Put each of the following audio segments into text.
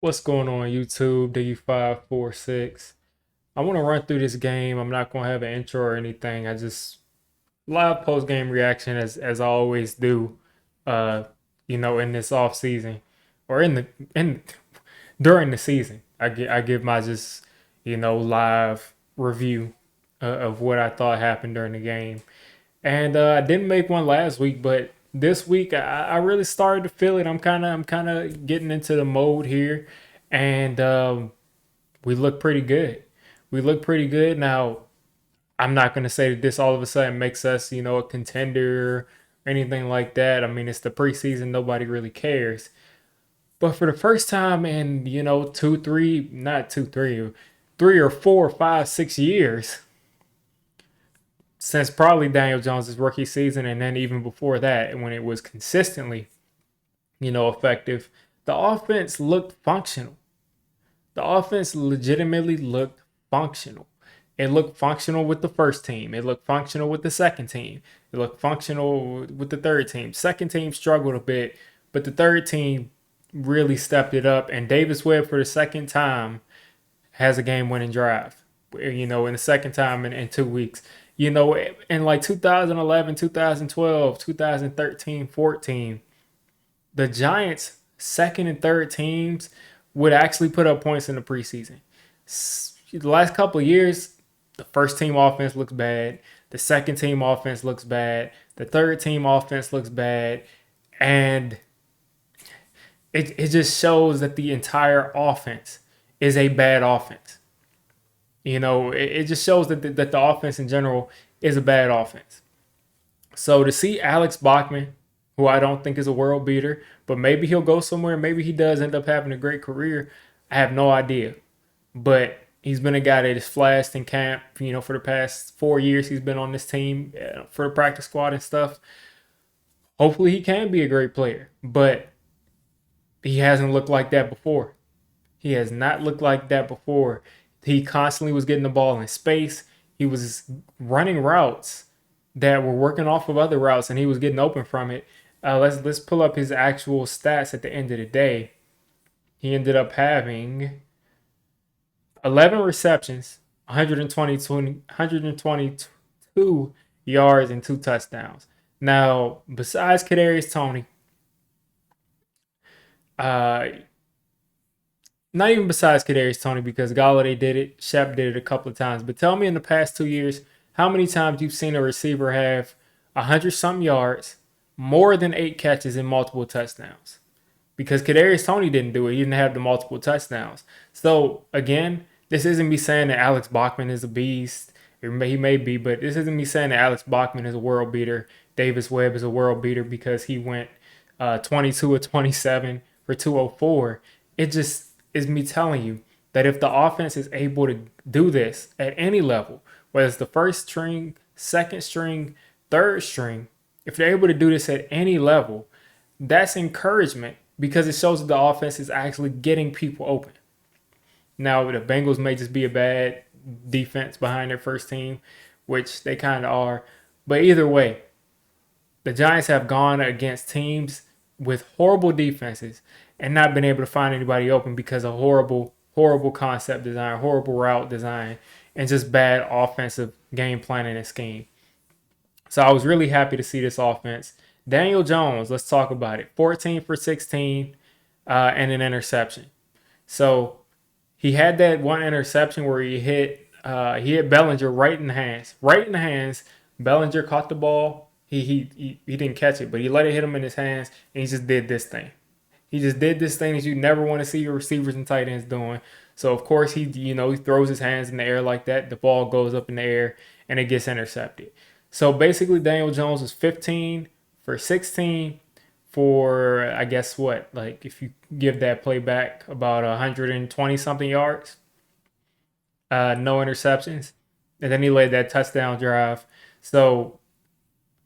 What's going on YouTube? D546. I want to run through this game. I'm not going to have an intro or anything. I just live post game reaction as I always do. Uh, in this off season or in during the season, I give my just live review of what I thought happened during the game. And I didn't make one last week, but this week I really started to feel it. I'm kind of getting into the mode here, and we look pretty good. We look pretty good now. I'm not gonna say that this all of a sudden makes us, a contender or anything like that. I mean, it's the preseason; nobody really cares. But for the first time in two, three, not two, 3 or 4, 5, 6 years, since probably Daniel Jones's rookie season, and then even before that, when it was consistently, effective, the offense looked functional. The offense legitimately looked functional. It looked functional with the first team. It looked functional with the second team. It looked functional with the third team. Second team struggled a bit, but the third team really stepped it up. And Davis Webb, for the second time, has a game-winning drive. In the second time in 2 weeks. In like 2011, 2012, 2013, 14, the Giants' second and third teams would actually put up points in the preseason. The last couple of years, the first team offense looks bad. The second team offense looks bad. The third team offense looks bad. And it just shows that the entire offense is a bad offense. It just shows that the offense in general is a bad offense. So to see Alex Bachman, who I don't think is a world beater, but maybe he'll go somewhere. Maybe he does end up having a great career. I have no idea. But he's been a guy that has flashed in camp, for the past 4 years. He's been on this team for the practice squad and stuff. Hopefully he can be a great player, but he hasn't looked like that before. He has not looked like that before. He constantly was getting the ball in space. He was running routes that were working off of other routes, and he was getting open from it. Let's pull up his actual stats at the end of the day. He ended up having 11 receptions, 122 yards, and 2 touchdowns. Now, besides Kadarius Toney, uh, not even besides Kadarius Toney, because Galladay did it, Shep did it a couple of times. But tell me, in the past 2 years, how many times you've seen a receiver have 100 something yards, more than 8 catches, and multiple touchdowns? Because Kadarius Toney didn't do it. He didn't have the multiple touchdowns. So again, this isn't me saying that Alex Bachman is a beast. He may be, but this isn't me saying that Alex Bachman is a world beater. Davis Webb is a world beater because he went 22 or 27 for 204. It just is me telling you that if the offense is able to do this at any level, whether it's the first string, second string, third string, if they're able to do this at any level, that's encouragement because it shows that the offense is actually getting people open. Now, the Bengals may just be a bad defense behind their first team, which they kind of are. But either way, the Giants have gone against teams with horrible defenses and not been able to find anybody open because of horrible concept design, horrible route design, and just bad offensive game planning and scheme. So I was really happy to see this offense. Daniel Jones, let's talk about it. 14 for 16 and an interception. So he had that one interception where he hit Bellinger right in the hands. Right in the hands. Bellinger caught the ball. He didn't catch it, but he let it hit him in his hands, and he just did this thing. He just did this thing that you never want to see your receivers and tight ends doing. So of course he throws his hands in the air like that. The ball goes up in the air and it gets intercepted. So basically Daniel Jones was 15 for 16 for, I guess, what, like, if you give that play back, about 120 something yards, no interceptions, and then he laid that touchdown drive. So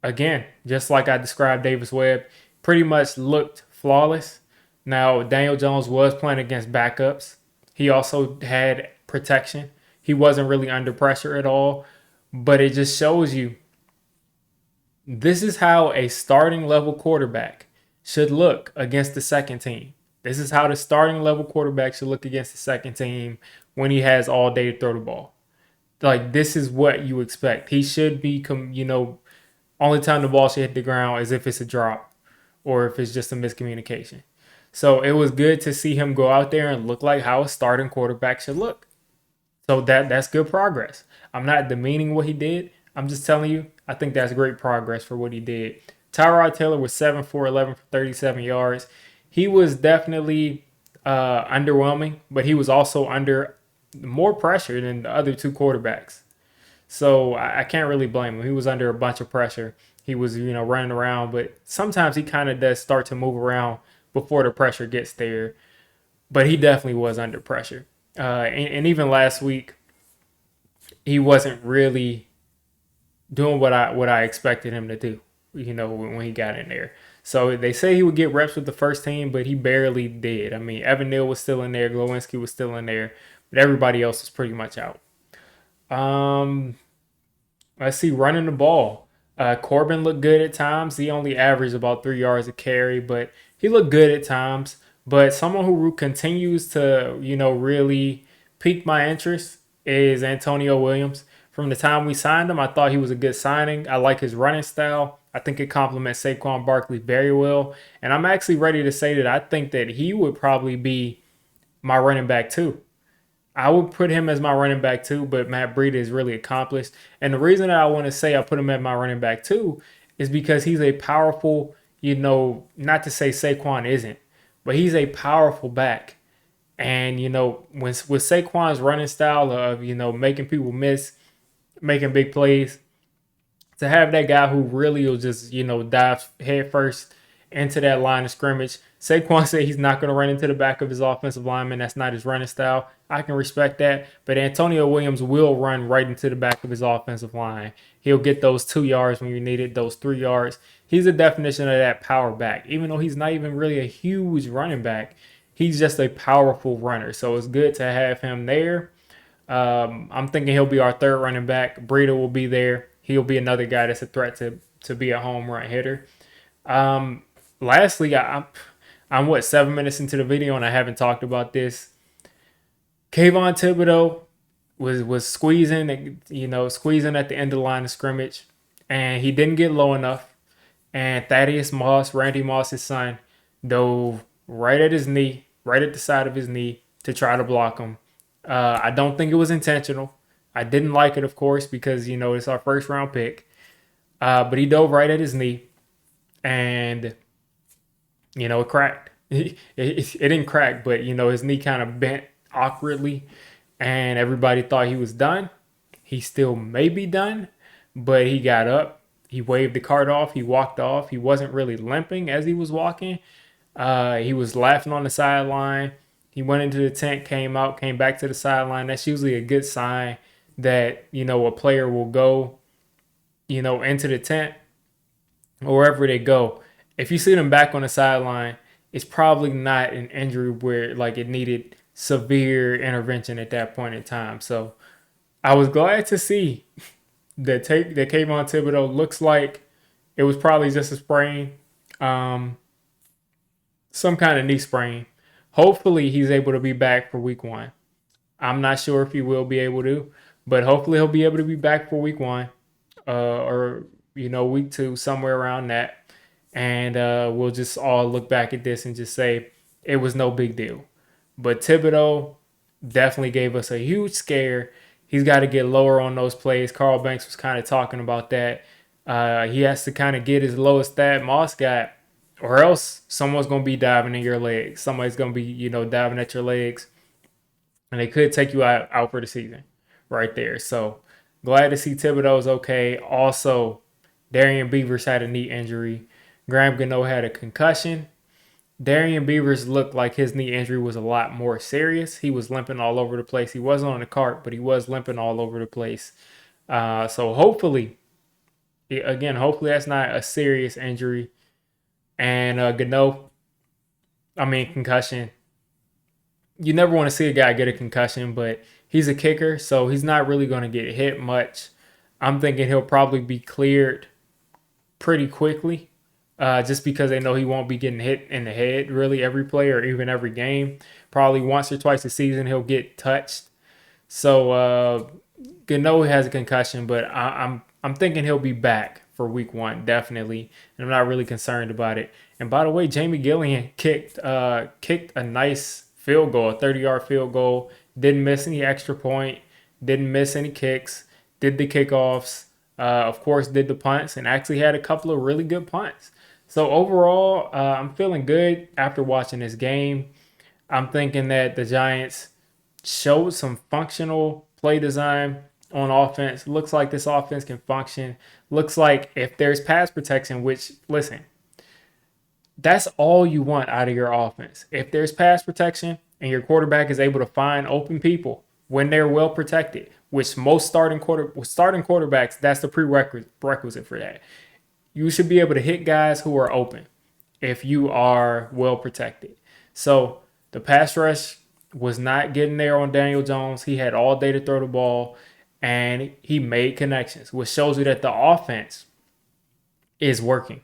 again, just like I described Davis Webb, pretty much looked flawless. Now, Daniel Jones was playing against backups. He also had protection. He wasn't really under pressure at all. But it just shows you this is how a starting level quarterback should look against the second team. This is how the starting level quarterback should look against the second team when he has all day to throw the ball. Like, this is what you expect. He should be, only time the ball should hit the ground is if it's a drop or if it's just a miscommunication. So it was good to see him go out there and look like how a starting quarterback should look. So that's good progress. I'm not demeaning what he did. I'm just telling you, I think that's great progress for what he did. Tyrod Taylor was 7 for 11 for 37 yards. He was definitely underwhelming, but he was also under more pressure than the other two quarterbacks. So I can't really blame him. He was under a bunch of pressure. He was, running around, but sometimes he kind of does start to move around before the pressure gets there. But he definitely was under pressure. And even last week, he wasn't really doing what I expected him to do. When he got in there. So they say he would get reps with the first team, but he barely did. I mean, Evan Neal was still in there, Glowinski was still in there, but everybody else was pretty much out. Um, I see running the ball. Corbin looked good at times. He only averaged about 3 yards a carry, but he looked good at times. But someone who continues to, really pique my interest is Antonio Williams. From the time we signed him, I thought he was a good signing. I like his running style. I think it complements Saquon Barkley very well. And I'm actually ready to say that I think that he would probably be my running back too. I would put him as my running back too, but Matt Breida is really accomplished. And the reason that I want to say I put him at my running back too is because he's a powerful, not to say Saquon isn't, but he's a powerful back. And, with Saquon's running style of, making people miss, making big plays, to have that guy who really will just, dive head first into that line of scrimmage. Saquon said he's not going to run into the back of his offensive lineman. That's not his running style. I can respect that. But Antonio Williams will run right into the back of his offensive line. He'll get those 2 yards when you need it, those 3 yards. He's a definition of that power back. Even though he's not even really a huge running back, he's just a powerful runner. So it's good to have him there. I'm thinking he'll be our third running back. Breida will be there. He'll be another guy that's a threat to be a home run hitter. Lastly, I'm 7 minutes into the video and I haven't talked about this. Kayvon Thibodeaux was squeezing, squeezing at the end of the line of scrimmage, and he didn't get low enough. And Thaddeus Moss, Randy Moss's son, dove right at his knee, right at the side of his knee to try to block him. I don't think it was intentional. I didn't like it, of course, because, it's our first round pick. But he dove right at his knee, and, it cracked. It didn't crack, but, his knee kind of bent awkwardly, and everybody thought he was done. He still may be done, but he got up. He waved the cart off. He walked off. He wasn't really limping as he was walking. He was laughing on the sideline. He went into the tent, came out, came back to the sideline. That's usually a good sign that, a player will go, into the tent or wherever they go. If you see them back on the sideline, it's probably not an injury where it needed severe intervention at that point in time. So I was glad to see that Kayvon Thibodeaux looks like it was probably just a sprain, some kind of knee sprain. Hopefully he's able to be back for week 1. I'm not sure if he will be able to, but hopefully he'll be able to be back for week 1 or week 2, somewhere around that. And we'll just all look back at this and just say it was no big deal. But Thibodeaux definitely gave us a huge scare. He's got to get lower on those plays. Carl Banks was kind of talking about that. He has to kind of get as low as that Moss got, or else someone's going to be diving in your legs. Somebody's going to be, diving at your legs. And they could take you out for the season right there. So glad to see Thibodeaux's okay. Also, Darian Beavers had a knee injury. Graham Gano had a concussion. Darian Beavers looked like his knee injury was a lot more serious. He was limping all over the place. He wasn't on the cart, but he was limping all over the place. So hopefully that's not a serious injury. And concussion. You never want to see a guy get a concussion, but he's a kicker, so he's not really going to get hit much. I'm thinking he'll probably be cleared pretty quickly. just because they know he won't be getting hit in the head really every play or even every game. Probably once or twice a season he'll get touched. So Gano has a concussion, but I'm thinking he'll be back for week 1 definitely, and I'm not really concerned about it. And by the way, Jamie Gillian kicked a nice field goal, a 30-yard field goal. Didn't miss any extra point. Didn't miss any kicks. Did the kickoffs. Of course, did the punts and actually had a couple of really good punts. So overall, I'm feeling good after watching this game. I'm thinking that the Giants showed some functional play design on offense. Looks like this offense can function. Looks like if there's pass protection, which, listen, that's all you want out of your offense. If there's pass protection and your quarterback is able to find open people when they're well protected, which most starting quarterbacks, that's the prerequisite for that. You should be able to hit guys who are open if you are well protected. So the pass rush was not getting there on Daniel Jones. He had all day to throw the ball, and he made connections, which shows you that the offense is working.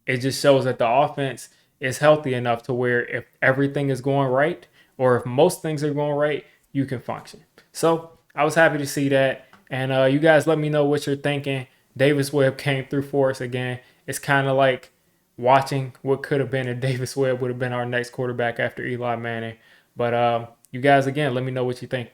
It just shows that the offense is healthy enough to where if everything is going right, or if most things are going right, you can function. So I was happy to see that. And you guys let me know what you're thinking. Davis Webb came through for us again. It's kind of like watching what could have been if Davis Webb would have been our next quarterback after Eli Manning. But you guys, again, let me know what you think.